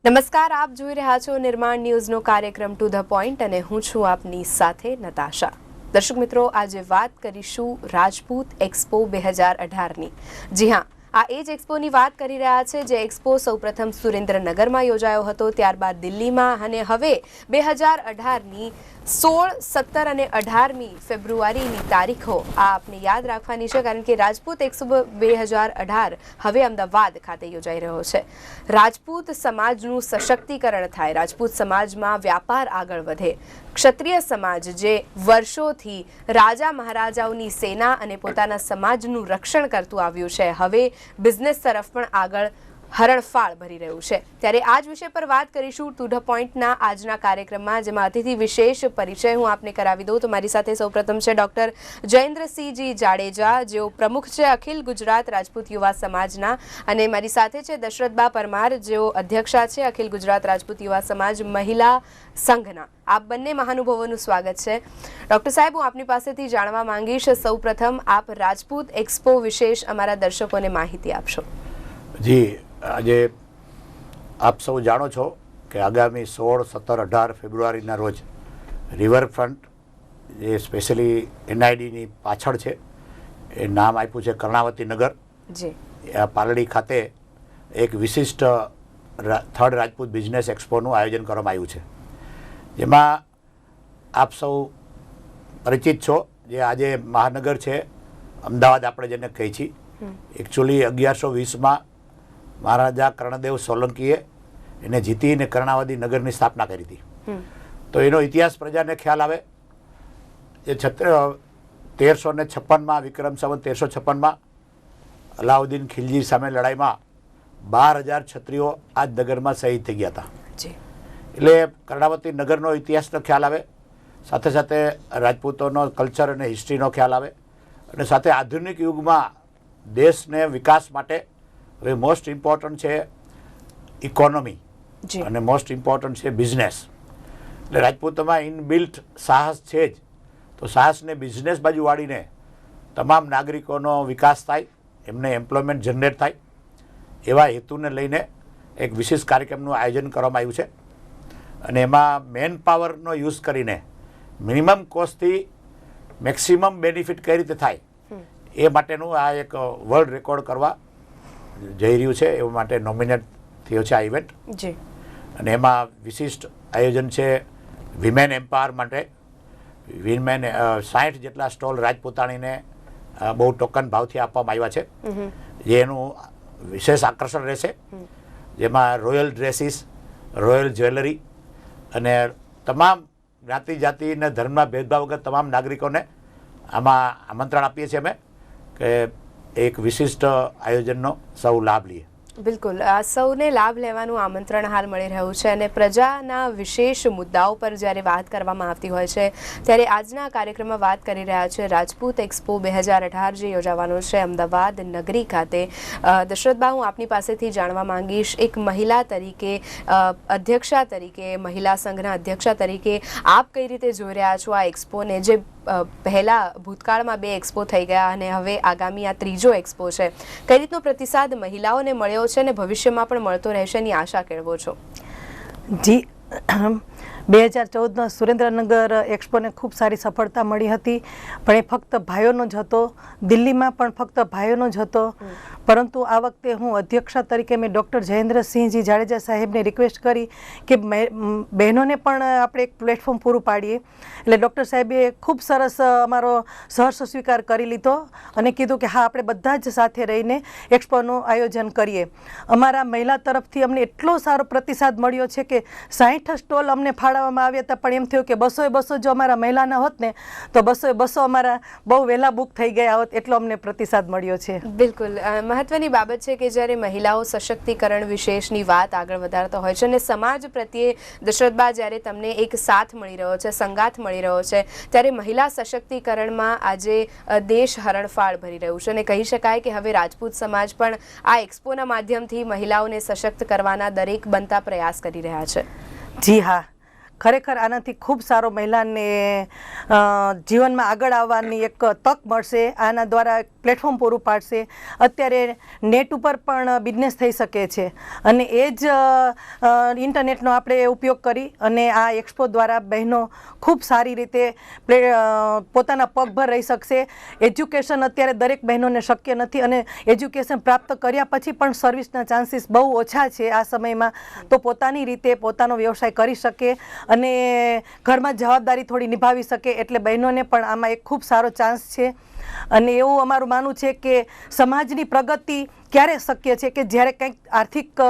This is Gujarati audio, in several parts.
નમસ્કાર, આપ જોઈ રહ્યા છો નિર્માણ ન્યૂઝનો કાર્યક્રમ ટુ ધ પોઈન્ટ અને હું છું આપની સાથે નતાશા. દર્શક મિત્રો, આજે વાત કરીશું રાજપૂત એક્સપો 2018ની. જી હા, આ એ જ એક્સપોની વાત કરી રહ્યા છે જે એક્સપો સૌપ્રથમ સુરેન્દ્રનગરમાં યોજાયો હતો, ત્યારબાદ દિલ્હીમાં અને હવે 2018ની 16, 17 અને 18મી ફેબ્રુઆરીની તારીખો આ આપને યાદ રાખવાની છે, કારણ કે રાજપૂત એક્સપો 2018 હવે અમદાવાદ ખાતે યોજાઈ રહ્યો છે. રાજપૂત સમાજનું સશક્તિકરણ થાય, રાજપૂત સમાજમાં વ્યાપાર આગળ વધે, ક્ષત્રિય સમાજ જે વર્ષોથી રાજા મહારાજાઓની સેના અને પોતાના સમાજનું રક્ષણ કરતું આવ્યું છે, હવે બિઝનેસ તરફ પણ આગળ હરણફાળ ભરી રહ્યું છે. ત્યારે આ જ વિષય પર વાત કરીશું ટુ ધ પોઈન્ટના આજના કાર્યક્રમમાં, જેમાં અતિથિ વિશેષ પરિચય હું આપને કરાવી દઉં તો મારી સાથે સૌપ્રથમ છે ડૉક્ટર જયેન્દ્રસિંહજી જાડેજા, જેઓ પ્રમુખ છે અખિલ ગુજરાત રાજપૂત યુવા સમાજના, અને મારી સાથે છે દશરથબા પરમાર, જેઓ અધ્યક્ષા છે અખિલ ગુજરાત રાજપૂત યુવા સમાજ મહિલા સંઘના. આપ બંને મહાનુભાવોનું સ્વાગત છે. ડૉક્ટર સાહેબ, હું આપની પાસેથી જાણવા માંગીશ, સૌપ્રથમ આપ રાજપૂત એક્સપો વિશેષ અમારા દર્શકોને માહિતી આપશો. જી, આજે આપ સૌ જાણો છો કે આગામી 16, 17, 18 ફેબ્રુઆરીના રોજ રિવરફ્રન્ટ, જે સ્પેશિયલી એનઆઈડીની પાછળ છે, એ નામ આપ્યું છે કર્ણાવતી નગર, પાલડી ખાતે એક વિશિષ્ટ થર્ડ રાજપૂત બિઝનેસ એક્સપોનું આયોજન કરવામાં આવ્યું છે, જેમાં આપ સૌ પરિચિત છો. જે આજે મહાનગર છે અમદાવાદ, આપણે જેને કહીએ છીએ, એકચ્યુઅલી 1120માં મહારાજા કર્ણદેવ સોલંકીએ એને જીતીને કર્ણાવતી નગરની સ્થાપના કરી હતી. તો એનો ઇતિહાસ પ્રજાને ખ્યાલ આવે. જે 1356માં વિક્રમ સંવત 1356માં અલાઉદ્દીન ખિલજી સામે લડાઈમાં 12,000 ક્ષત્રિયો આ જ નગરમાં શહીદ થઈ ગયા હતા. એટલે કર્ણાવતી નગરનો ઇતિહાસનો ખ્યાલ આવે, સાથે સાથે રાજપૂતોનો કલ્ચર અને હિસ્ટ્રીનો ખ્યાલ આવે, અને સાથે આધુનિક યુગમાં દેશને વિકાસ માટે હવે મોસ્ટ ઇમ્પોર્ટન્ટ છે ઇકોનોમી અને મોસ્ટ ઇમ્પોર્ટન્ટ છે બિઝનેસ. એટલે રાજપૂતોમાં ઇનબિલ્ટ સાહસ છે જ, તો સાહસને બિઝનેસ બાજુ વાળીને તમામ નાગરિકોનો વિકાસ થાય, એમને એમ્પ્લોયમેન્ટ જનરેટ થાય, એવા હેતુને લઈને એક વિશેષ કાર્યક્રમનું આયોજન કરવામાં આવ્યું છે. અને એમાં મેન પાવરનો યુઝ કરીને મિનિમમ કોસ્ટથી મેક્સિમમ બેનિફિટ કઈ રીતે થાય એ માટેનું આ એક વર્લ્ડ રેકોર્ડ કરવા જઈ રહ્યું છે. એ માટે નોમિનેટ થયો છે આ ઇવેન્ટ. અને એમાં વિશિષ્ટ આયોજન છે વિમેન એમ્પાવર માટે. વિમેન 60 જેટલા સ્ટોલ રાજપૂતાણીને બહુ ટોકન ભાવથી આપવામાં આવ્યા છે, જે એનું વિશેષ આકર્ષણ રહેશે. જેમાં રોયલ ડ્રેસીસ, રોયલ જ્વેલરી અને તમામ જ્ઞાતિ જાતિ અને ધર્મના ભેદભાવ વગર તમામ નાગરિકોને આમાં આમંત્રણ આપીએ છીએ અમે કે એક વિશિષ્ટ આયોજનનો સૌ લાભ લઈએ. બિલકુલ, આ સૌને લાભ લેવાનું આમંત્રણ હાલ મળી રહ્યું છે, અને પ્રજાના વિશેષ મુદ્દાઓ પર જ્યારે વાત કરવામાં આવતી હોય છે ત્યારે આજના કાર્યક્રમમાં વાત કરી રહ્યા છે રાજપૂત એક્સપો 2018 જે યોજાવાનો છે અમદાવાદ નગરી ખાતે. દશરથબા, હું આપની પાસેથી જાણવા માંગીશ, એક મહિલા તરીકે, અધ્યક્ષા તરીકે, મહિલા સંઘના અધ્યક્ષા તરીકે આપ કઈ રીતે જોઈ રહ્યા છો આ એક્સપોને, જે પહેલા ભૂતકાળમાં 2 એક્સપો થઈ ગયા અને હવે આગામી આ 3જો એક્સપો છે? કઈ રીતનો પ્રતિસાદ મહિલાઓને મળ્યો છે અને ભવિષ્યમાં પણ મળતો રહેશે એની આશા કેળવો છો? જી, 2014માં સુરેન્દ્રનગર એક્સપોને ખૂબ સારી સફળતા મળી હતી, પણ એ ફક્ત ભાઈઓનો જ હતો. દિલ્હીમાં પણ ફક્ત ભાઈઓનો જ હતો. પરંતુ આ વખતે હું અધ્યક્ષા તરીકે મેં ડૉક્ટર જયેન્દ્રસિંહજી જાડેજા સાહેબને રિક્વેસ્ટ કરી કે બહેનોને પણ આપણે એક પ્લેટફોર્મ પૂરું પાડીએ. એટલે ડૉક્ટર સાહેબે ખૂબ સરસ અમારો સહર્ષ સ્વીકાર કરી લીધો અને કીધું કે હા, આપણે બધા જ સાથે રહીને એક્સપોનું આયોજન કરીએ. અમારા મહિલા તરફથી અમને એટલો સારો પ્રતિસાદ મળ્યો છે કે 60 સ્ટોલ અમને ફાળવવામાં આવ્યા હતા, પણ એમ થયું કે 200 જો અમારા મહિલાના હોત ને તો 200 અમારા બહુ વહેલા બુક થઈ ગયા હોત, એટલો અમને પ્રતિસાદ મળ્યો છે. બિલકુલ, મહત્વની બાબત છે કે જ્યારે મહિલાઓ સશક્તિકરણ વિશેષની વાત આગળ વધારતા હોય છે અને સમાજ પ્રત્યે, દશરથબા, જ્યારે તમને એક સાથ મળી રહ્યો છે, સંગાથ મળી રહ્યો છે, ત્યારે મહિલા સશક્તિકરણમાં આજે દેશ હરણફાળ ભરી રહ્યું છે. અને કહી શકાય કે હવે રાજપૂત સમાજ પણ આ એક્સપોના માધ્યમથી મહિલાઓને સશક્ત કરવાના દરેક બનતા પ્રયાસ કરી રહ્યા છે. જી હા, ખરેખર આનાથી ખૂબ સારો મહિલાને જીવનમાં આગળ આવવાની એક તક મળશે. આના દ્વારા એક પ્લેટફોર્મ પૂરું પાડશે. અત્યારે નેટ ઉપર પણ બિઝનેસ થઈ શકે છે અને એ જ ઇન્ટરનેટનો આપણે ઉપયોગ કરી અને આ એક્સપો દ્વારા બહેનો ખૂબ સારી રીતે પોતાના પગભર રહી શકશે. એજ્યુકેશન અત્યારે દરેક બહેનોને શક્ય નથી અને એજ્યુકેશન પ્રાપ્ત કર્યા પછી પણ સર્વિસના ચાન્સીસ બહુ ઓછા છે આ સમયમાં. તો પોતાની રીતે પોતાનો વ્યવસાય કરી શકે અને ઘરમાં જવાબદારી થોડી નિભાવી શકે, એટલે બહેનોને પણ આમાં એક ખૂબ સારો ચાન્સ છે. અને એવું અમારું માનવું છે કે સમાજની પ્રગતિ ક્યારે શક્ય છે કે જ્યારે કંઈક આર્થિક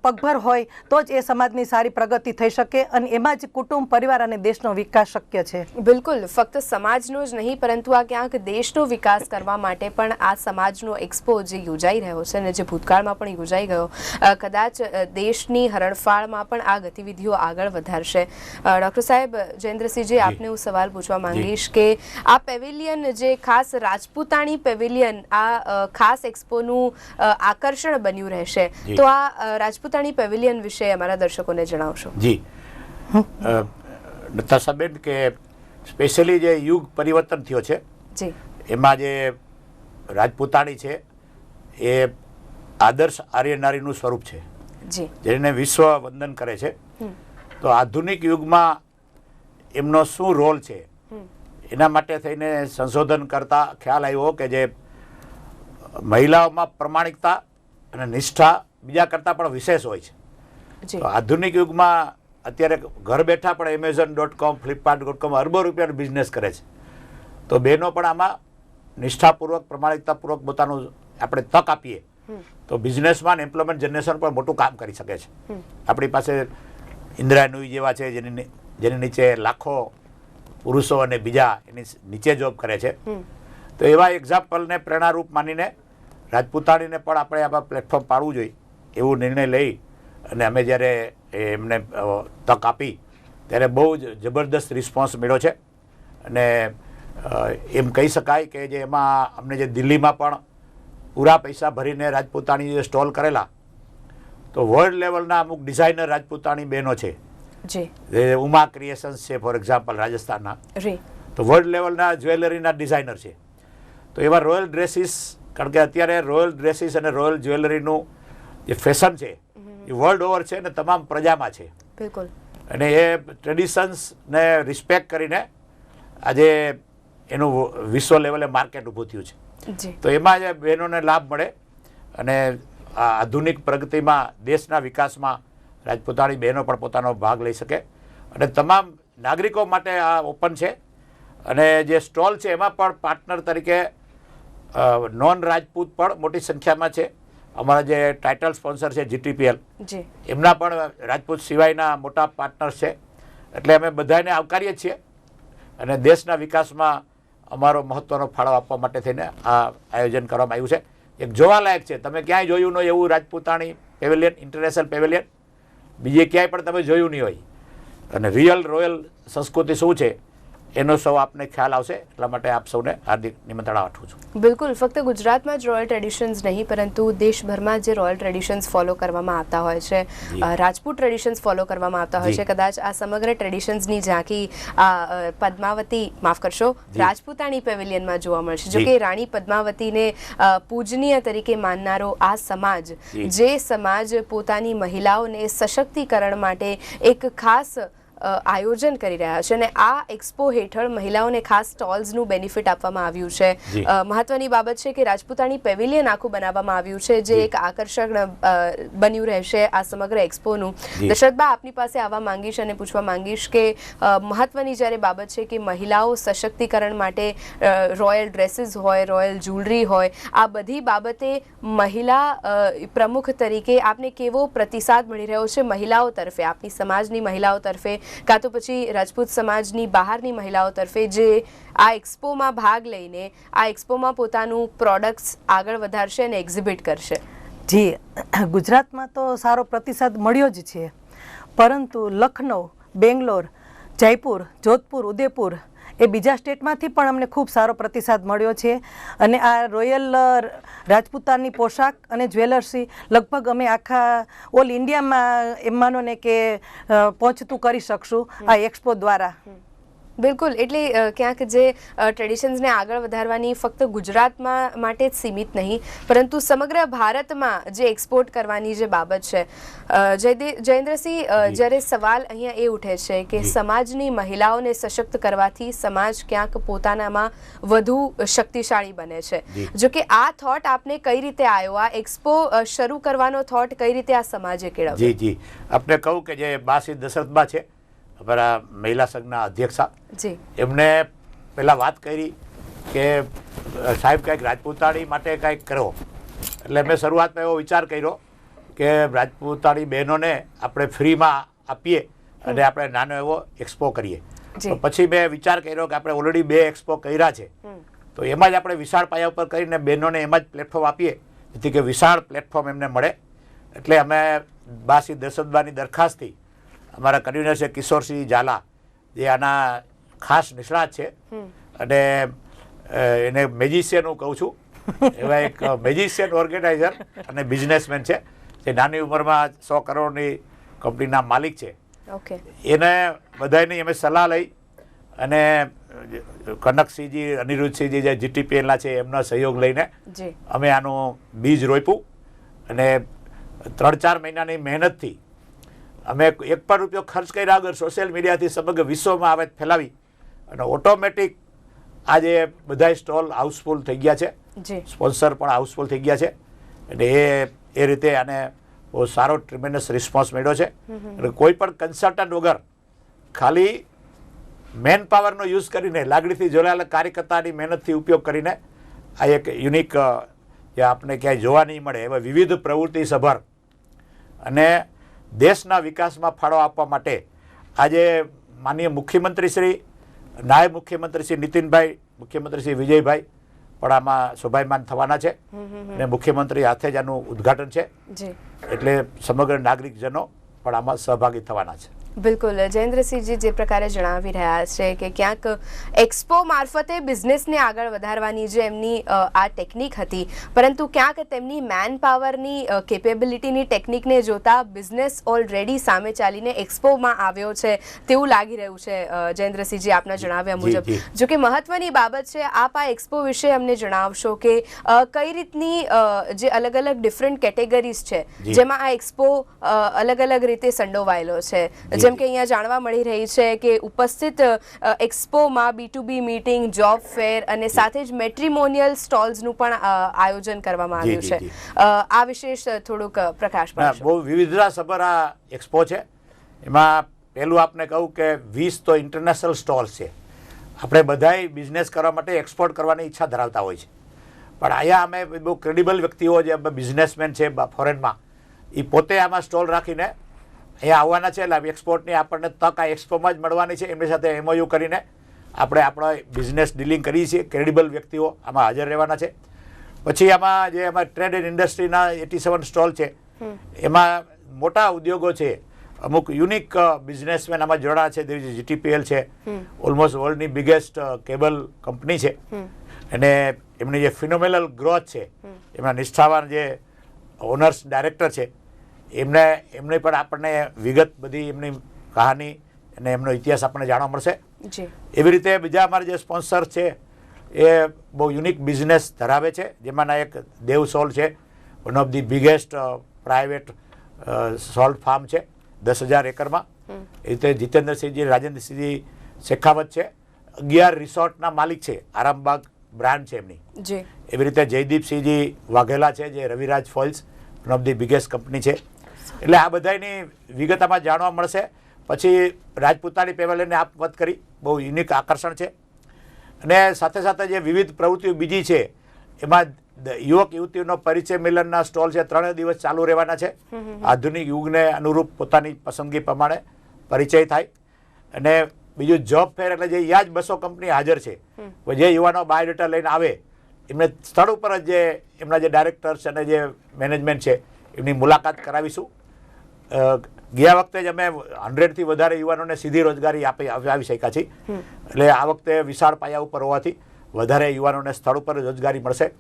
પગભર હોય તો જ એ સમાજની સારી પ્રગતિ થઈ શકે અને એમાં જ કુટુંબ, પરિવાર અને દેશનો વિકાસ શક્ય છે. બિલકુલ, ફક્ત સમાજનો જ નહીં પરંતુ આ ક્યાંક દેશનો વિકાસ કરવા માટે પણ આ સમાજનો એક્સપો જે યોજાઈ રહ્યો છે અને જે ભૂતકાળમાં પણ યોજાઈ ગયો, કદાચ દેશની હરણફાળમાં પણ આ ગતિવિધિઓ આગળ વધારશે. ડૉક્ટર સાહેબ, જયેન્દ્રસિંહજી, આપને હું સવાલ પૂછવા માંગીશ કે આ પેવેલિયન, જે ખાસ રાજપૂતાણી પેવેલિયન આ ખાસ એક્સપોનું આકર્ષણ બન્યું રહેશે, તો આ રાજપૂતાણી પેવેલિયન વિશે અમારા દર્શકોને જણાવશો. જી નતાશાબેન, કે સ્પેશિયલી જે યુગ પરિવર્તન થયો છે જી, એમાં જે રાજપૂતાણી છે એ આદર્શ આર્ય નારીનું સ્વરૂપ છે જી, જેને વિશ્વ વંદન કરે છે. તો આધુનિક યુગમાં એમનો શું રોલ છે એના માટે થઈને સંશોધન કરતા ખ્યાલ આવ્યો કે જે મહિલાઓમાં પ્રમાણિકતા અને નિષ્ઠા બીજા કરતાં પણ વિશેષ હોય છે. તો આધુનિક યુગમાં અત્યારે ઘર બેઠા પણ Amazon.com, Flipkart.com અરબો રૂપિયાનો બિઝનેસ કરે છે. તો બહેનો પણ આમાં નિષ્ઠાપૂર્વક, પ્રમાણિકતાપૂર્વક પોતાનું આપણે તક આપીએ તો બિઝનેસમાં એમ્પ્લોયમેન્ટ જનરેશન પણ મોટું કામ કરી શકે છે. આપણી પાસે ઇન્દિરા નૂઈ જેવા છે જેની નીચે લાખો પુરુષો અને બીજા એની નીચે જોબ કરે છે. તો એવા એક્ઝામ્પલને પ્રેરણારૂપ માનીને રાજપૂતાણીને પણ આપણે આવા પ્લેટફોર્મ પાડવું જોઈએ એવું નિર્ણય લઈ અને અમે જ્યારે એમને તક આપી ત્યારે બહુ જ જબરદસ્ત રિસ્પોન્સ મળ્યો છે. અને એમ કહી શકાય કે જે એમાં અમને જે દિલ્હીમાં પણ પૂરા પૈસા ભરીને રાજપૂતાણી જે સ્ટોલ કરેલા, તો વર્લ્ડ લેવલના અમુક ડિઝાઇનર રાજપૂતાણી બહેનો છે, જે ઉમા ક્રિએશન્સ છે ફોર એક્ઝામ્પલ રાજસ્થાનના, તો વર્લ્ડ લેવલના જ્વેલરીના ડિઝાઇનર છે. તો એવા રોયલ ડ્રેસીસ, કારણ કે અત્યારે રોયલ ડ્રેસીસ અને રોયલ જ્વેલરીનું જે ફેશન છે એ વર્લ્ડ ઓવર છે અને તમામ પ્રજામાં છે. બિલકુલ. અને એ ટ્રેડિશન્સને રિસ્પેક્ટ કરીને આજે એનું વિશ્વ લેવલે માર્કેટ ઊભું થયું છે. તો એમાં જે બહેનોને લાભ મળે અને આધુનિક પ્રગતિમાં, દેશના વિકાસમાં રાજપૂતાણી બહેનો પણ પોતાનો ભાગ લઈ શકે અને તમામ નાગરિકો માટે આ ઓપન છે. અને જે સ્ટોલ છે એમાં પણ પાર્ટનર તરીકે નોન રાજપૂત પણ મોટી સંખ્યામાં છે. અમારા જે ટાઇટલ સ્પોન્સર છે GTPL, એમના પણ રાજપૂત સિવાયના મોટા પાર્ટનર્સ છે. એટલે અમે બધાને આવકારીએ છીએ અને દેશના વિકાસમાં અમારો મહત્ત્વનો ફાળો આપવા માટે થઈને આ આયોજન કરવામાં આવ્યું છે. એક જોવાલાયક છે, તમે ક્યાંય જોયું ન એવું રાજપૂતાણી પેવેલિયન, ઇન્ટરનેશનલ પેવેલિયન બીજે ક્યાંય પણ તમે જોયું નહીં હોય. અને રિયલ રોયલ સંસ્કૃતિ શું છે એનો સૌ આપને ખ્યાલ આવશે. એટલા માટે આપ સૌને હાર્દિક નિમંત્રણ પાઠવું છું. બિલકુલ, ફક્ત ગુજરાતમાં જ રોયલ ટ્રેડિશન્સ નહીં પરંતુ દેશભરમાં જે રોયલ ટ્રેડિશન્સ ફોલો કરવામાં આવતા હોય છે, રાજપૂત ટ્રેડિશન્સ ફોલો કરવામાં આવતા હોય છે, કદાચ આ સમગ્ર ટ્રેડિશન્સની ઝાંખી પદ્માવતી, માફ કરશો, રાજપૂતાણી પેવેલિયનમાં જોવા મળશે. જો કે રાણી પદ્માવતીને પૂજનીય તરીકે માનનારો આ સમાજ, જે સમાજ પોતાની મહિલાઓને સશક્તિકરણ માટે એક ખાસ આયોજન કરી રહ્યા છે અને આ એક્સપો હેઠળ મહિલાઓને ખાસ સ્ટોલ્સનું બેનિફિટ આપવામાં આવ્યું છે. મહત્વની બાબત છે કે રાજપૂતાણી પેવેલિયન આખું બનાવવામાં આવ્યું છે, જે એક આકર્ષક બન્યું રહેશે આ સમગ્ર એક્સપોનું. દશરથબા, આપની પાસે આવવા માંગીશ અને પૂછવા માંગીશ કે મહત્વની જ્યારે બાબત છે કે મહિલાઓ સશક્તિકરણ માટે રોયલ ડ્રેસીસ હોય, રોયલ જ્વેલરી હોય, આ બધી બાબતે મહિલા પ્રમુખ તરીકે આપને કેવો પ્રતિસાદ મળી રહ્યો છે મહિલાઓ તરફે, આપની સમાજની મહિલાઓ તરફે, કાં તો પછી રાજપૂત સમાજની બહારની મહિલાઓ તરફે, જે આ એક્સપોમાં ભાગ લઈને આ એક્સપોમાં પોતાનું પ્રોડક્ટ્સ આગળ વધારશે અને એક્ઝિબિટ કરશે? જી, ગુજરાતમાં તો સારો પ્રતિસાદ મળ્યો જ છે, પરંતુ લખનઉ, બેંગ્લોર, જયપુર, જોધપુર, ઉદયપુર એ બીજા સ્ટેટમાંથી પણ અમને ખૂબ સારો પ્રતિસાદ મળ્યો છે અને આ રોયલ રાજપૂતાની પોશાક અને જ્વેલર્સી લગભગ અમે આખા ઓલ ઇન્ડિયામાં એમ માનો ને કે પહોંચતું કરી શકશું આ એક્સપો દ્વારા. બિલકુલ, એટલે ક્યાંક જે ટ્રેડિશન્સને આગળ વધારવાની ફક્ત ગુજરાતમાં માટે જ સીમિત નહીં પરંતુ સમગ્ર ભારતમાં જે એક્સપોર્ટ કરવાની જે બાબત છે. જયેન્દ્રસિંહ, જ્યારે સવાલ અહીંયા એ ઉઠે છે કે સમાજની મહિલાઓને સશક્ત કરવાથી સમાજ ક્યાંક પોતાનામાં વધુ શક્તિશાળી બને છે. જો કે આ થોટ આપને કઈ રીતે આવ્યો, આ એક્સપો શરૂ કરવાનો થોટ કઈ રીતે આ સમાજે કેળવ્યો? જી, આપને કહું કે જે બાસી દશરથબા છે અમારા મહિલા સંઘના અધ્યક્ષા, એમને પહેલાં વાત કરી કે સાહેબ કંઈક રાજપૂતાણી માટે કંઈક કરો. એટલે મેં શરૂઆતમાં એવો વિચાર કર્યો કે રાજપૂતાણી બહેનોને આપણે ફ્રીમાં આપીએ અને આપણે નાનો એવો એક્સપો કરીએ. પછી મેં વિચાર કર્યો કે આપણે ઓલરેડી 2 એક્સપો કર્યા છે, તો એમાં જ આપણે વિશાળ પાયા ઉપર કરીને બહેનોને એમાં જ પ્લેટફોર્મ આપીએ જેથી કે વિશાળ પ્લેટફોર્મ એમને મળે. એટલે અમે બાસી દશરથબાની દરખાસ્તથી અમારા કન્વીનર છે કિશોરસિંહ ઝાલા, જે આના ખાસ નિષ્ણાત છે અને એને મેજિશિયન હું કહું છું, એવા એક મેજિશિયન ઓર્ગેનાઇઝર અને બિઝનેસમેન છે જે નાની ઉંમરમાં 100 કરોડની કંપનીના માલિક છે. એને બધાની અમે સલાહ લઈ અને કનકસિંહજી, અનિરુદ્ધસિંહજી જે GTPLના છે એમનો સહયોગ લઈને અમે આનું બીજ રોપ્યું અને 3-4 મહિનાની મહેનતથી અમે 1 પણ રૂપિયો ખર્ચ કર્યા વગર સોશિયલ મીડિયાથી સમગ્ર વિશ્વમાં આવે ફેલાવી અને ઓટોમેટિક આજે બધા સ્ટોલ હાઉસફુલ થઈ ગયા છે, સ્પોન્સર પણ હાઉસફુલ થઈ ગયા છે અને એ રીતે આને બહુ સારો ટ્રીમેન્ડસ રિસ્પોન્સ મળ્યો છે. અને કોઈ પણ કન્સલ્ટન્ટ વગર ખાલી મેન પાવરનો યુઝ કરીને, લાગણીથી જોડાયેલા કાર્યકર્તાની મહેનતથી ઉપયોગ કરીને આ એક યુનિક જે આપણે ક્યાંય જોવા નહીં મળે એવા વિવિધ પ્રવૃત્તિ સભર અને દેશના વિકાસમાં ફાળો આપવા માટે આજે માનનીય મુખ્યમંત્રી શ્રી, નાયબ મુખ્યમંત્રી શ્રી નીતિનભાઈ, મુખ્યમંત્રી શ્રી વિજયભાઈ પણ આમાં શોભાયમાન થવાના છે અને મુખ્યમંત્રી હાથે જ આનું ઉદ્ઘાટન છે. એટલે સમગ્ર નાગરિકજનો પણ આમાં સહભાગી થવાના છે. બિલકુલ, જયેન્દ્રસિંહજી જે પ્રકારે જણાવી રહ્યા છે કે ક્યાંક એક્સપો મારફતે બિઝનેસને આગળ વધારવાની જે એમની આ ટેકનિક હતી, પરંતુ ક્યાંક તેમની મેન પાવરની કેપેબિલિટીની ટેકનિકને જોતા બિઝનેસ ઓલરેડી સામે ચાલીને એક્સપોમાં આવ્યો છે તેવું લાગી રહ્યું છે. જયેન્દ્રસિંહજી આપના જણાવ્યા મુજબ, જો કે મહત્વની બાબત છે, આપ આ એક્સપો વિશે અમને જણાવશો કે કઈ રીતની જે અલગ અલગ ડિફરન્ટ કેટેગરીઝ છે જેમાં આ એક્સપો અલગ અલગ રીતે સંડોવાયેલો છે. જેમ કે અહીંયા જાણવા મળી રહી છે કે ઉપસ્થિત એક્સપોમાં B2B મીટિંગ, જોબ ફેર અને સાથે જ મેટ્રિમોનિયલ સ્ટોલ્સનું પણ આયોજન કરવામાં આવ્યું છે. આ વિશેષ થોડુંક પ્રકાશ પાડશો? બહુ વિવિધતાસભર આ એક્સપો છે. એમાં પહેલું આપને કહું કે 20 તો ઇન્ટરનેશનલ સ્ટોલ્સ છે. આપણે બધાય બિઝનેસ કરવા માટે એક્સપોર્ટ કરવાની ઈચ્છા ધરાવતા હોય છે, પણ અહીંયા અમે બહુ ક્રેડિબલ વ્યક્તિઓ જે બિઝનેસમેન છે ફોરેનમાં, એ પોતે આમાં સ્ટોલ રાખીને અહીંયા આવવાના છે. એટલે એક્સપોર્ટની આપણને તક આ એક્સપોમાં જ મળવાની છે. એમની સાથે MOU કરીને આપણે આપણો બિઝનેસ ડીલિંગ કરીએ છીએ. ક્રેડિબલ વ્યક્તિઓ આમાં હાજર રહેવાના છે. પછી આમાં જે અમારા ટ્રેડ એન્ડ ઇન્ડસ્ટ્રીના 87 સ્ટોલ છે, એમાં મોટા ઉદ્યોગો છે, અમુક યુનિક બિઝનેસમેન આમાં જોડાણા છે. GTPL છે, ઓલમોસ્ટ વર્લ્ડની બિગેસ્ટ કેબલ કંપની છે અને એમની જે ફિનોમિનલ ગ્રોથ છે, એમના નિષ્ઠાવાન જે ઓનર્સ ડાયરેક્ટર છે, એમને પણ આપણને વિગત બધી એમની કહાની અને એમનો ઇતિહાસ આપણને જાણવા મળશે. એવી રીતે બીજા અમારા જે સ્પોન્સર છે એ બહુ યુનિક બિઝનેસ ધરાવે છે, જેમાંના એક દેવ સોલ છે, one of the biggest private salt farm છે 10,000 એકરમાં. એ રીતે જીતેન્દ્રસિંહજી, રાજેન્દ્રસિંહજી શેખાવત છે, 11 રિસોર્ટના માલિક છે, આરામબાગ બ્રાન્ડ છે એમની. એવી રીતે જયદીપસિંહજી વાઘેલા છે, જે Raviraj false, one of the biggest company છે. એટલે આ બધાની વિગત આમાં જાણવા મળશે. પછી રાજપૂતાણી પેવેલિયનને આપ વાત કરી, બહુ યુનિક આકર્ષણ છે. અને સાથે સાથે જે વિવિધ પ્રવૃત્તિઓ બીજી છે, એમાં યુવક યુવતીઓનો પરિચય મિલનના સ્ટોલ છે, 3 દિવસ ચાલુ રહેવાના છે. આધુનિક યુગને અનુરૂપ પોતાની પસંદગી પ્રમાણે પરિચય થાય. અને બીજું જોબ ફેર, એટલે જે યા જ 200 કંપની હાજર છે, જે યુવાનો બાયોડેટા લઈને આવે એમને સ્થળ ઉપર જ જે એમના જે ડાયરેક્ટર્સ અને જે મેનેજમેન્ટ છે એમની મુલાકાત કરાવીશું. ગયા વખતે જ અમે 100થી વધારે યુવાનોને સીધી રોજગારી આવી શક્યા છીએ. એટલે આ વખતે વિશાળ પાયા ઉપર હોવાથી વધારે યુવાનોને સ્થળ ઉપર રોજગારી મળશે.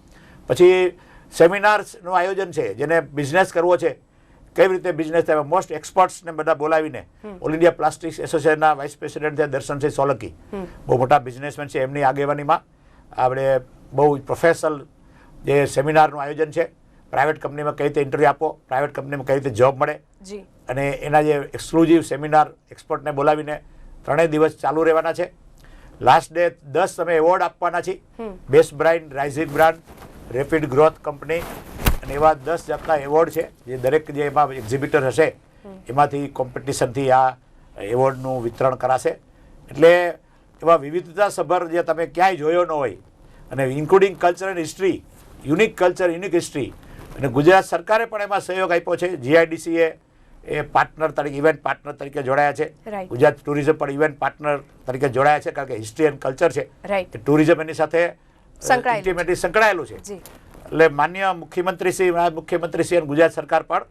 પછી સેમિનાર્સનું આયોજન છે, જેને બિઝનેસ કરવો છે, કેવી રીતે બિઝનેસ થાય, મોસ્ટ એક્સપર્ટ્સને બધા બોલાવીને ઓલ ઇન્ડિયા પ્લાસ્ટિક્સ એસોસિએશનના વાઇસ પ્રેસિડેન્ટ છે દર્શનસિંહ સોલંકી, બહુ મોટા બિઝનેસમેન છે, એમની આગેવાનીમાં આપણે બહુ પ્રોફેશનલ જે સેમિનારનું આયોજન છે. પ્રાઇવેટ કંપનીમાં કઈ રીતે ઇન્ટરવ્યૂ આપો, પ્રાઇવેટ કંપનીમાં કઈ રીતે જોબ મળે, અને એના જે એક્સક્લુઝિવ સેમિનાર એક્સપર્ટને બોલાવીને 3 દિવસ ચાલુ રહેવાના છે. લાસ્ટ ડે 10 તમે એવોર્ડ આપવાના છે. Best brand, rising brand, rapid growth company, અને એવા 10 જાતના એવોર્ડ છે, જે દરેક જે એમાં એક્ઝિબિટર હશે એમાંથી કોમ્પિટિશનથી આ એવોર્ડનું વિતરણ કરાશે. એટલે એવા વિવિધતાસભર જે તમે ક્યાંય જોયો ન હોય, અને including culture and history, unique culture, unique history, અને ગુજરાત સરકારે પણ એમાં સહયોગ આપ્યો છે. GIDC એ પાર્ટનર તરીકે, ઇવેન્ટ પાર્ટનર તરીકે જોડાયા છે. ગુજરાત ટુરિઝમ પણ ઇવેન્ટ પાર્ટનર તરીકે જોડાયા છે, કારણ કે હિસ્ટ્રી એન્ડ કલ્ચર છે, ટુરિઝમ એની સાથે ઇન્ટિમેટલી સંકળાયેલું છે. એટલે માન્ય મુખ્યમંત્રીશ્રી, નાયબ મુખ્યમંત્રીશ્રી અને ગુજરાત સરકાર પણ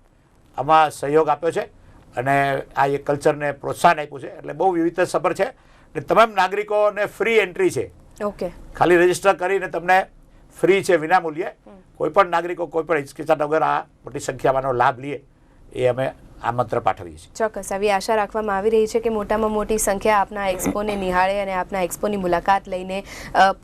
આમાં સહયોગ આપ્યો છે, અને આ એક કલ્ચરને પ્રોત્સાહન આપ્યું છે. એટલે બહુ વિવિધતાસભર છે. એટલે તમામ નાગરિકોને ફ્રી એન્ટ્રી છે. ખાલી રજીસ્ટર કરીને તમને ફ્રી છે, વિનામૂલ્યે. કોઈ પણ નાગરિકો કોઈ પણ હિચકિચાટ વગર આ મોટી સંખ્યામાંનો લાભ લે એ અમે આમંત્રણ પાઠવીએ છીએ. ચોક્કસ આવી આશા રાખવામાં આવી રહી છે કે મોટામાં મોટી સંખ્યા આપના એક્સપોને નિહાળે અને આપના એક્સપોની મુલાકાત લઈને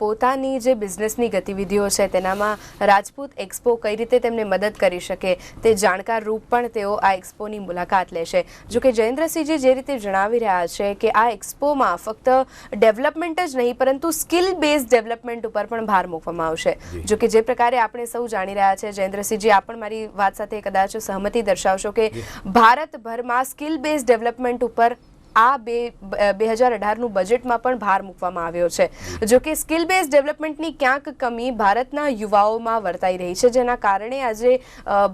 પોતાની જે બિઝનેસની ગતિવિધિઓ છે તેનામાં રાજપૂત એક્સપો કઈ રીતે તેમને મદદ કરી શકે તે જાણકાર રૂપ પણ તેઓ આ એક્સપોની મુલાકાત લેશે. જો કે જયેન્દ્રસિંહજી જે રીતે જણાવી રહ્યા છે કે આ એક્સપોમાં ફક્ત ડેવલપમેન્ટ જ નહીં પરંતુ સ્કિલ બેઝ ડેવલપમેન્ટ ઉપર પણ ભાર મૂકવામાં આવશે. જો કે જે પ્રકારે આપણે સૌ જાણી રહ્યા છે, જયેન્દ્રસિંહજી આપ પણ મારી વાત સાથે કદાચ સહમતિ દર્શાવશો કે ભારતભરમાં સ્કિલ બેઝ ડેવલપમેન્ટ ઉપર આ 2018નું બજેટમાં પણ ભાર મૂકવામાં આવ્યો છે. જો કે સ્કિલ બેઝ ડેવલપમેન્ટની ક્યાંક કમી ભારતના યુવાઓમાં વર્તાઈ રહી છે, જેના કારણે આજે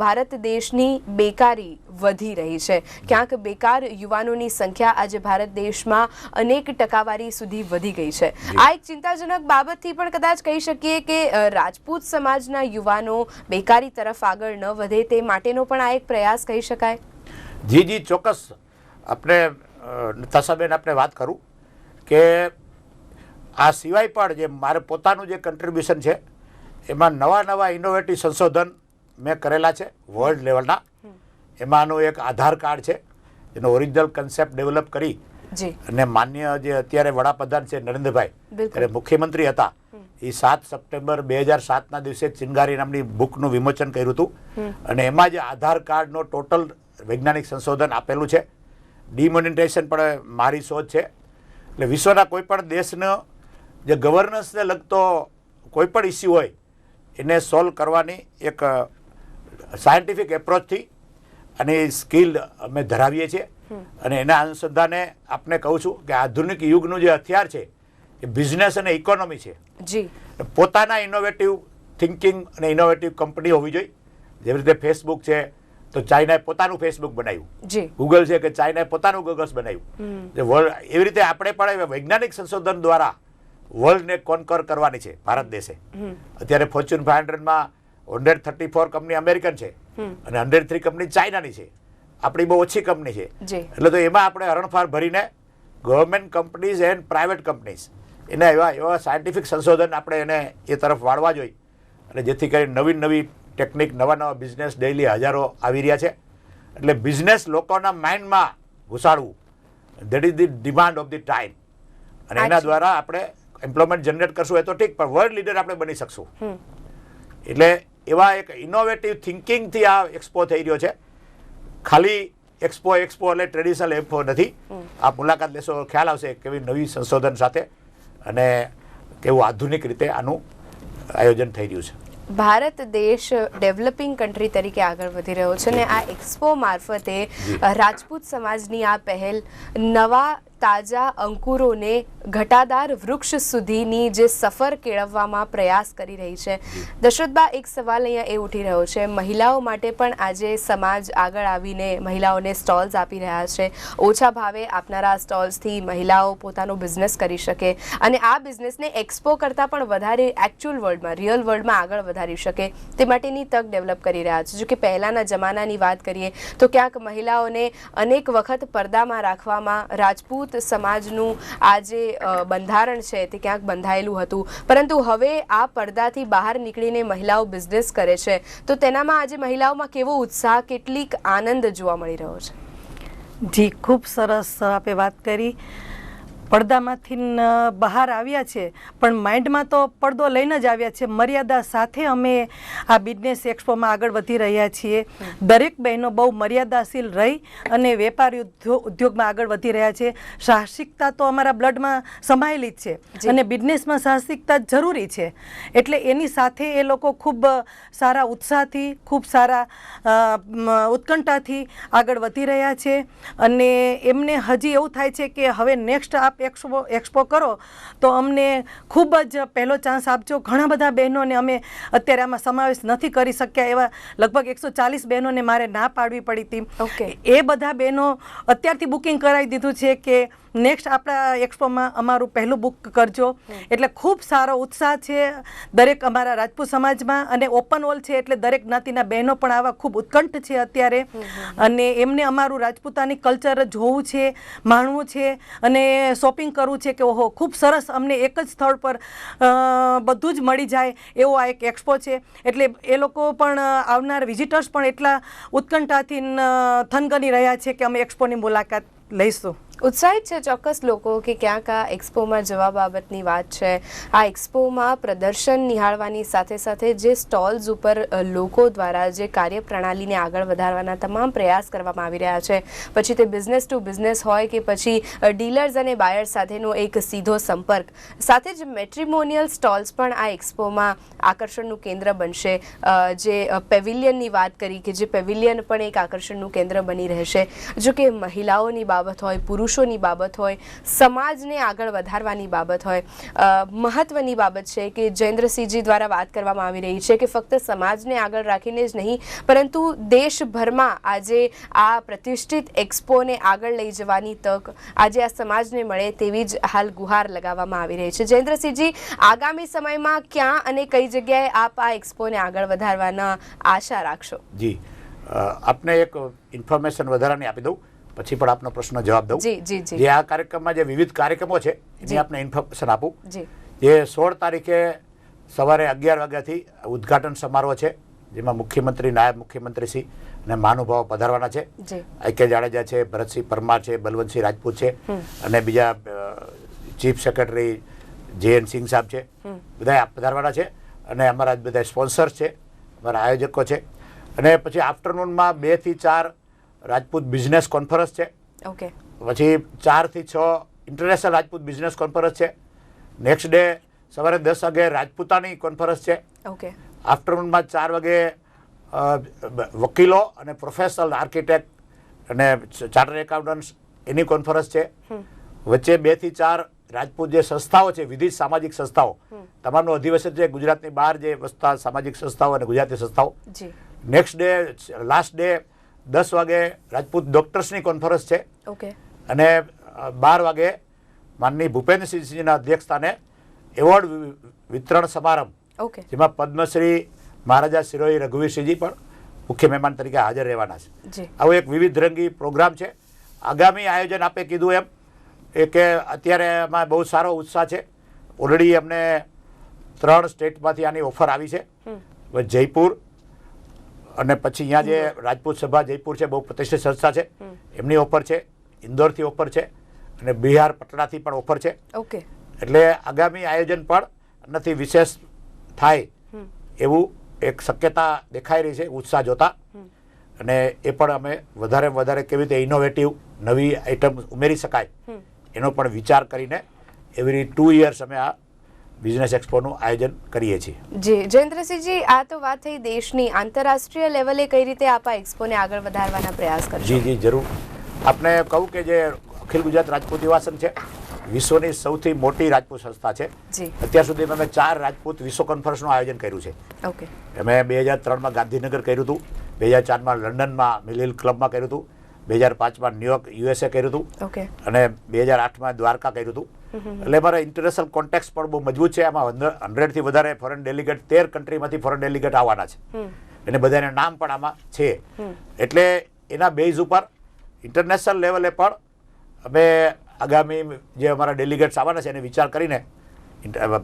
ભારત દેશની બેકારી વધી રહી છે. ક્યાંક બેકાર યુવાનોની સંખ્યા આજે ભારત દેશમાં અનેક ટકાવારી સુધી વધી ગઈ છે. આ એક ચિંતાજનક બાબતથી પણ કદાચ કહી શકીએ કે રાજપૂત સમાજના યુવાનો બેકારી તરફ આગળ ન વધે તે માટેનો પણ આ એક પ્રયાસ કહી શકાય. જી ચોક્કસ. આપણે નતાશાબેન આપણે વાત કરું કે આ સિવાય પણ જે મારે પોતાનું જે કન્ટ્રીબ્યુશન છે એમાં નવા ઇનોવેટિવ સંશોધન મેં કરેલા છે વર્લ્ડ લેવલના. એમાંનું એક આધાર કાર્ડ છે, એનો ઓરિજિનલ કન્સેપ્ટ ડેવલપ કરી અને માન્ય જે અત્યારે વડાપ્રધાન છે નરેન્દ્રભાઈ, ત્યારે મુખ્યમંત્રી હતા, એ 7 સપ્ટેમ્બર 2007ના દિવસે ચિનગારી નામની બુકનું વિમોચન કર્યું હતું. અને એમાં જે આધાર કાર્ડનો ટોટલ વૈજ્ઞાનિક સંશોધન આપેલું છે. ડિમોનેટાઇઝેશન પણ મારી શોધ છે. એટલે વિશ્વના કોઈ પણ દેશનો જે ગવર્નન્સને લગતો કોઈ પણ ઇસ્યુ હોય એને સોલ્વ કરવાની એક સાયન્ટિફિક એપ્રોચથી અને સ્કિલ અમે ધરાવીએ છીએ. અને એના અનુસંધાને આપને કહું છું કે આધુનિક યુગનું જે હથિયાર છે એ બિઝનેસ અને ઇકોનોમી છે. પોતાના ઇનોવેટિવ થિંકિંગ અને ઇનોવેટિવ કંપની હોવી જોઈએ. જેવી રીતે ફેસબુક છે તો ચાઇનાએ પોતાનું ફેસબુક બનાવ્યું, ગૂગલ છે કે ચાઇનાએ પોતાનું ગૂગલ્સ બનાવ્યું. એવી રીતે આપણે પણ વૈજ્ઞાનિક સંશોધન દ્વારા વર્લ્ડને કોન્કર કરવાની છે ભારત દેશે. અત્યારે ફોર્ચ્યુન 500માં 134 કંપની અમેરિકન છે અને 103 કંપની ચાઇનાની છે. આપણી બહુ ઓછી કંપની છે. એટલે તો એમાં આપણે હરણફાળ ભરીને government companies and private companies એના એવા સાયન્ટિફિક સંશોધન આપણે એને એ તરફ વાળવા જોઈએ. અને જેથી કરીને નવી ટેકનિક, નવા બિઝનેસ ડેઇલી હજારો આવી રહ્યા છે. એટલે બિઝનેસ લોકોના માઇન્ડમાં ઘુસાડવું, that is the demand of the time. અને એના દ્વારા આપણે એમ્પ્લોયમેન્ટ જનરેટ કરશું એ તો ઠીક, પણ વર્લ્ડ લીડર આપણે બની શકશું. એટલે એવા એક ઇનોવેટિવ થિંકિંગથી આ એક્સપો થઈ રહ્યો છે. ખાલી એક્સપો એટલે ટ્રેડિશનલ એક્સપો નથી. આ મુલાકાત લેશો ખ્યાલ આવશે કેવી નવી સંશોધન સાથે અને કેવું આધુનિક રીતે આનું આયોજન થઈ રહ્યું છે. ભારત દેશ ડેવલપિંગ કન્ટ્રી તરીકે આગળ વધી રહ્યો છે અને આ એક્સપો મારફતે રાજપૂત સમાજની આ પહેલ નવા તાજા અંકુરોને ઘટાદાર વૃક્ષ સુધીની જે સફર કેળવવામાં પ્રયાસ કરી રહી છે. દશરથબા, એક સવાલ અહીંયા એ ઉઠી રહ્યો છે, મહિલાઓ માટે પણ આજે સમાજ આગળ આવીને મહિલાઓને સ્ટોલ્સ આપી રહ્યા છે. ઓછા ભાવે આપનારા સ્ટોલ્સથી મહિલાઓ પોતાનો બિઝનેસ કરી શકે અને આ બિઝનેસને એક્સપો કરતાં પણ વધારે એકચ્યુઅલ વર્લ્ડમાં, રિયલ વર્લ્ડમાં આગળ વધારી શકે તે માટેની તક ડેવલપ કરી રહ્યા છે. જો કે પહેલાંના જમાનાની વાત કરીએ તો ક્યાંક મહિલાઓને અનેક વખત પડદામાં રાખવામાં રાજપૂત સમાજનું આ જે બંધારણ છે તે ક્યાંક બંધાયેલું હતું, પરંતુ હવે આ પડદાથી બહાર નીકળીને મહિલાઓ બિઝનેસ કરે છે તો તેનામાં આજે મહિલાઓમાં કેવો ઉત્સાહ, કેટલીક આનંદ જોવા મળી રહ્યો છે? જી, ખૂબ સરસ આપે વાત કરી. પડદામાંથી બહાર આવ્યા છે પણ માઇન્ડમાં તો પડદો લઈને જ આવ્યા છે. મર્યાદા સાથે અમે આ બિઝનેસ એક્સપોમાં આગળ વધી રહ્યા છીએ. દરેક બહેનો બહુ મર્યાદાશીલ રહી અને વેપારી ઉદ્યોગમાં આગળ વધી રહ્યા છે. સાહસિકતા તો અમારા બ્લડમાં સમાયેલી જ છે અને બિઝનેસમાં સાહસિકતા જરૂરી છે. એટલે એની સાથે એ લોકો ખૂબ સારા ઉત્સાહથી, ખૂબ સારા ઉત્કંઠાથી આગળ વધી રહ્યા છે અને એમને હજી એવું થાય છે કે હવે નેક્સ્ટ આપ એક્સપો કરો તો અમને ખૂબ જ પહેલો ચાન્સ આપજો. ઘણા બધા બહેનોને અમે અત્યારે આમાં સમાવેશ નથી કરી શક્યા, એવા લગભગ 140 બહેનોને મારે ના પાડવી પડી હતી. એ બધા બહેનો અત્યારથી બુકિંગ કરાવી દીધું છે કે નેક્સ્ટ આપણા એક્સપોમાં અમારું પહેલું બુક કરજો. એટલે ખૂબ સારો ઉત્સાહ છે દરેક અમારા રાજપૂત સમાજમાં અને ઓપન હોલ છે એટલે દરેક જ્ઞાતિના બહેનો પણ આવા ખૂબ ઉત્કંઠ છે અત્યારે અને એમને અમારું રાજપૂતાની કલ્ચર જોવું છે, માણવું છે અને શોપિંગ કરવું છે કે ઓહો ખૂબ સરસ, અમને એક જ સ્થળ પર બધું જ મળી જાય એવો આ એક એક્સપો છે. એટલે એ લોકો પણ આવનાર વિઝિટર્સ પણ એટલા ઉત્કંઠાથી થનગની રહ્યા છે કે અમે એક્સપોની મુલાકાત લઈશું. ઉત્સાહિત છે ચોક્કસ લોકો કે ક્યાંક આ એક્સપોમાં જવા બાબતની વાત છે. આ એક્સપોમાં પ્રદર્શન નિહાળવાની સાથે સાથે જે સ્ટોલ્સ ઉપર લોકો દ્વારા જે કાર્યપ્રણાલીને આગળ વધારવાના તમામ પ્રયાસ કરવામાં આવી રહ્યા છે, પછી તે બિઝનેસ ટુ બિઝનેસ હોય કે પછી ડીલર્સ અને બાયર્સ સાથેનો એક સીધો સંપર્ક, સાથે જ મેટ્રિમોનિયલ સ્ટોલ્સ પણ આ એક્સપોમાં આકર્ષણનું કેન્દ્ર બનશે. જે પેવિલિયનની વાત કરી કે જે પેવિલિયન પણ એક આકર્ષણનું કેન્દ્ર બની રહેશે. જો કે મહિલાઓની બાબત હોય, પુરુષોની બાબત હોય, સમાજને આગળ વધારવાની બાબત હોય, મહત્વની બાબત છે કે જયેન્દ્રસિંહજી દ્વારા વાત કરવામાં આવી રહી છે કે ફક્ત સમાજને આગળ રાખીને જ નહીં પરંતુ દેશભરમાં આજે આ પ્રતિષ્ઠિત એક્સપોને આગળ લઈ જવાની તક આજે આ સમાજને મળે તેવી જ હાલ ગુહાર લગાવવામાં આવી રહી છે. જયેન્દ્રસિંહજી, આગામી સમયમાં ક્યાં અને કઈ જગ્યાએ આપ આ એક્સપોને આગળ વધારવાના આશા રાખશો? જી, આપને એક ઇન્ફોર્મેશન વધારાની આપી દઉં, પછી પણ આપનો પ્રશ્ન જવાબ દઉં. જે આ કાર્યક્રમમાં જે વિવિધ કાર્યક્રમો છે એની આપને ઇન્ફોર્મેશન આપું. જે 16 તારીખે સવારે 11 વાગ્યાથી ઉદ્ઘાટન સમારોહ છે, જેમાં મુખ્યમંત્રી, નાયબ મુખ્યમંત્રીશ્રી અને મહાનુભાવો પધારવાના છે. આઈ.કે. જાડેજા છે, ભરતસિંહ પરમાર છે, બલવંતસિંહ રાજપૂત છે અને બીજા ચીફ સેક્રેટરી જે.એન. સિંઘ સાહેબ છે, બધા પધારવાના છે અને અમારા બધા સ્પોન્સર્સ છે, અમારા આયોજકો છે. અને પછી આફ્ટરનૂનમાં 2 થી 4 રાજપૂત બિઝનેસ કોન્ફરન્સ છે. પછી 4 થી 6 ઇન્ટરનેશનલ રાજપૂત બિઝનેસ કોન્ફરન્સ છે. નેક્સ્ટ ડે સવારે 10 વાગે રાજપૂતાની કોન્ફરન્સ છે. આફ્ટરનૂનમાં 4 વાગે વકીલો અને પ્રોફેશનલ આર્કિટેક્ટ અને ચાર્ટર્ડ એકાઉન્ટન્ટ્સ એની કોન્ફરન્સ છે. વચ્ચે 2 થી 4 રાજપૂત જે સંસ્થાઓ છે, વિવિધ સામાજિક સંસ્થાઓ, તમામનું અધિવેશન છે ગુજરાતની બહાર જે વસતા સામાજિક સંસ્થાઓ અને ગુજરાતી સંસ્થાઓ. નેક્સ્ટ ડે, લાસ્ટ ડે 10 વાગે રાજપૂત ડોક્ટર્સની કોન્ફરન્સ છે અને 12 વાગે માનનીય ભૂપેન્દ્રસિંહજીના અધ્યક્ષસ્થાને એવોર્ડ વિતરણ સમારંભ, જેમાં પદ્મશ્રી મહારાજા સિરોહી રઘુવીરસિંહજી પણ મુખ્ય મહેમાન તરીકે હાજર રહેવાના છે. આવો એક વિવિધ રંગી પ્રોગ્રામ છે. આગામી આયોજન આપે કીધું એમ એ કે અત્યારે એમાં બહુ સારો ઉત્સાહ છે. ઓલરેડી અમને 3 સ્ટેટમાંથી આની ઓફર આવી છે. જયપુર અને પછી અહીંયા જે રાજપૂત સભા જયપુર છે, બહુ પ્રતિષ્ઠિત સંસ્થા છે, એમની ઓફર છે. ઇન્દોરથી ઓફર છે અને બિહાર પટનાથી પણ ઓફર છે. એટલે આગામી આયોજન પણ આનાથી વિશેષ થાય એવું એક શક્યતા દેખાઈ રહી છે ઉત્સાહ જોતા. અને એ પણ અમે વધારે કેવી રીતે ઇનોવેટિવ નવી આઇટમ ઉમેરી શકાય એનો પણ વિચાર કરીને એવરી 2 યર્સ અમે આ બિઝનેસ એક્સપોનું આયોજન કરીએ છીએ. જી જયેન્દ્રસિંહજી, આ તો વાત થઈ દેશની. આંતરરાષ્ટ્રીય લેવલે કઈ રીતે આપ આ એક્સપોને આગળ વધારવાના પ્રયાસ કરશો? જી જરૂર. આપને કહું કે જે અખિલ ગુજરાત રાજપૂત યુવા સંઘ છે, વિશ્વની સૌથી મોટી રાજપૂત સંસ્થા છે. જી. અત્યાર સુધીમાં અમે 4 રાજપૂત વિશ્વ કોન્ફરન્સનું આયોજન કર્યું છે. ઓકે. અમે 2003માં ગાંધીનગર કર્યું હતું, 2004માં લંડનમાં મિલિલ ક્લબમાં કર્યું હતું, 2005માં ન્યુયોર્ક USA કર્યું હતું, ઓકે. અને 2008માં દ્વારકા કર્યું હતું. એટલે અમારા ઇન્ટરનેશનલ કોન્ટેક્ટ પણ બહુ મજબૂત છે. આમાં 100થી વધારે ફોરેન ડેલિગેટ 13 કન્ટ્રીમાંથી ફોરેન ડેલિગેટ આવવાના છે, અને બધાના નામ પણ આમાં છે. એટલે એના બેઝ ઉપર ઇન્ટરનેશનલ લેવલે પણ અમે આગામી જે અમારા ડેલિગેટ્સ આવવાના છે એને વિચાર કરીને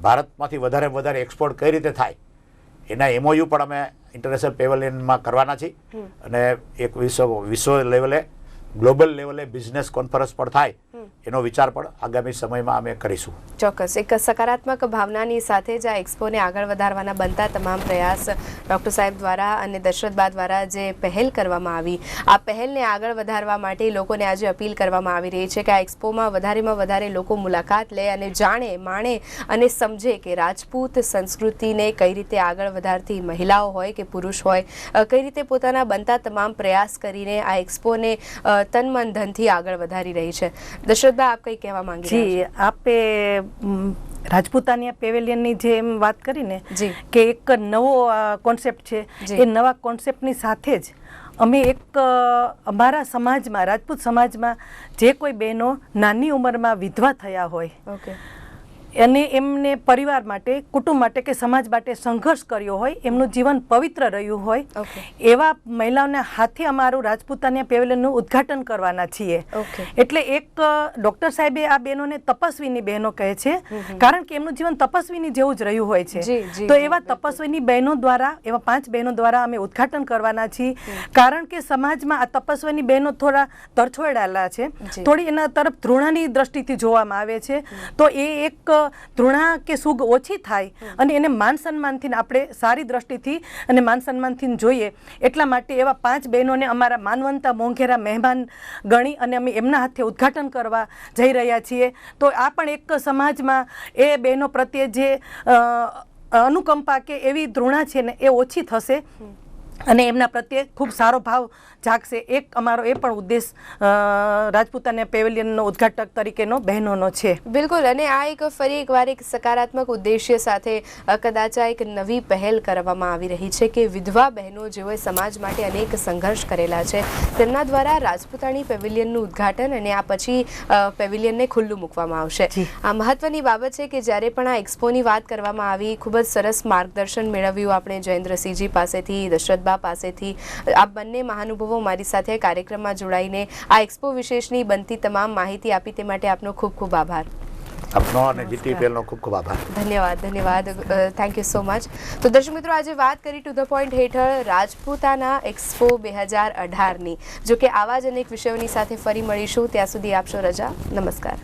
ભારતમાંથી વધારે એક્સપોર્ટ કઈ રીતે થાય એના MOU પણ અમે ઇન્ટરનેશનલ પેવેલિયનમાં કરવાના છીએ. અને એક વિશ્વ લેવલે ગ્લોબલ લેવલે બિઝનેસ કોન્ફરન્સ પણ થાય એનો વિચાર પણ આગામી સમયમાં અમે કરીશું. ચોક્કસ. એક સકારાત્મક ભાવનાની સાથે જ આ એક્સપોને આગળ વધારવાના બનતા તમામ પ્રયાસ ડૉક્ટર સાહેબ દ્વારા અને દશરથબા દ્વારા જે પહેલ કરવામાં આવી, આ પહેલને આગળ વધારવા માટે લોકોને આજે અપીલ કરવામાં આવી રહી છે કે આ એક્સપોમાં વધારે લોકો મુલાકાત લે અને જાણે, માણે અને સમજે કે રાજપૂત સંસ્કૃતિને કઈ રીતે આગળ વધારતી મહિલાઓ હોય કે પુરુષ હોય, કઈ રીતે પોતાના બનતા તમામ પ્રયાસ કરીને આ એક્સપોને તન મન ધનથી આગળ વધારી રહી છે. દશરથબા, આપ કંઈ કહેવા માંગી રહ્યા છો? જી, આપે રાજપૂતાનિયા પેવેલિયનની જે એમ વાત કરીને કે એક નવો કોન્સેપ્ટ છે, એ નવા કોન્સેપ્ટની સાથે જ અમે એક અમારા સમાજમાં, રાજપૂત સમાજમાં જે કોઈ બહેનો નાની ઉંમરમાં વિધવા થયા હોય, ઓકે, અને એમને પરિવાર માટે, કુટુંબ માટે કે સમાજ માટે સંઘર્ષ કર્યો હોય, એમનું જીવન પવિત્ર રહ્યું હોય, એવા મહિલાઓના હાથે અમારું રાજપૂતાનિયા પેવેલિયનનું ઉદ્ઘાટન કરવાના છીએ. એટલે એક ડૉક્ટર સાહેબે આ બહેનોને તપસ્વીની બહેનો કહે છે, કારણ કે એમનું જીવન તપસ્વીની જેવું જ રહ્યું હોય છે. તો એવા તપસ્વીની બહેનો દ્વારા, એવા 5 બહેનો દ્વારા અમે ઉદ્ઘાટન કરવાના છીએ. કારણ કે સમાજમાં આ તપસ્વીની બહેનો થોડા તરછોડાયેલા છે, થોડી એના તરફ ધૃણાની દ્રષ્ટિથી જોવામાં આવે છે. તો એ એક ધૃણા કે સુગ ઓછી થાય અને એને માન સન્માનથી આપણે સારી દ્રષ્ટિથી અને માન સન્માનથી જોઈએ, એટલા માટે એવા 5 બહેનોને અમારા માનવંતા મોંઘેરા મહેમાન ગણી અને અમે એમના હાથે ઉદ્ઘાટન કરવા જઈ રહ્યા છીએ. તો આ પણ એક સમાજમાં એ બહેનો પ્રત્યે જે અનુકંપા કે એવી ધૃણા છે ને એ ઓછી થશે અને એમના પ્રત્યે ખૂબ સારો ભાવ જાગશે. એક અમારો એ પણ ઉદ્દેશ રાજપૂતાનિયા પેવેલિયનનો ઉદ્ઘાટક તરીકેનો બહેનોનો છે. બિલકુલ. અને આ એક ફરી એકવાર એક સકારાત્મક ઉદ્દેશ્ય સાથે કદાચ આ એક નવી પહેલ કરવામાં આવી રહી છે કે વિધવા બહેનો જેઓએ સમાજ માટે અનેક સંઘર્ષ કરેલા છે, તેમના દ્વારા રાજપૂતાણી પેવેલિયનનું ઉદ્ઘાટન અને આ પછી પેવેલિયનને ખુલ્લું મૂકવામાં આવશે. આ મહત્વની બાબત છે કે જ્યારે પણ આ એક્સપોની વાત કરવામાં આવી, ખૂબ જ સરસ માર્ગદર્શન મેળવ્યું આપણે જયેન્દ્રસિંહજી પાસેથી, દશરથબા પાસેથી. આ બંને મહાનુભાવો મારી સાથે કાર્યક્રમમાં જોડાઈને આ એક્સપો વિશેષની બનતી તમામ માહિતી આપી તે માટે આપનો ખૂબ ખૂબ આભાર. આપનો અને GTPLનો ખૂબ ખૂબ આભાર. ધન્યવાદ. Thank you so much. તો દર્શક મિત્રો, આજે વાત કરી ટુ ધ પોઈન્ટ હેઠળ રાજપૂતાના એક્સપો 2018ની. જો કે આવા જ અનેક વિષયોની સાથે ફરી મળીશું. ત્યાં સુધી આપશો રજા. નમસ્કાર.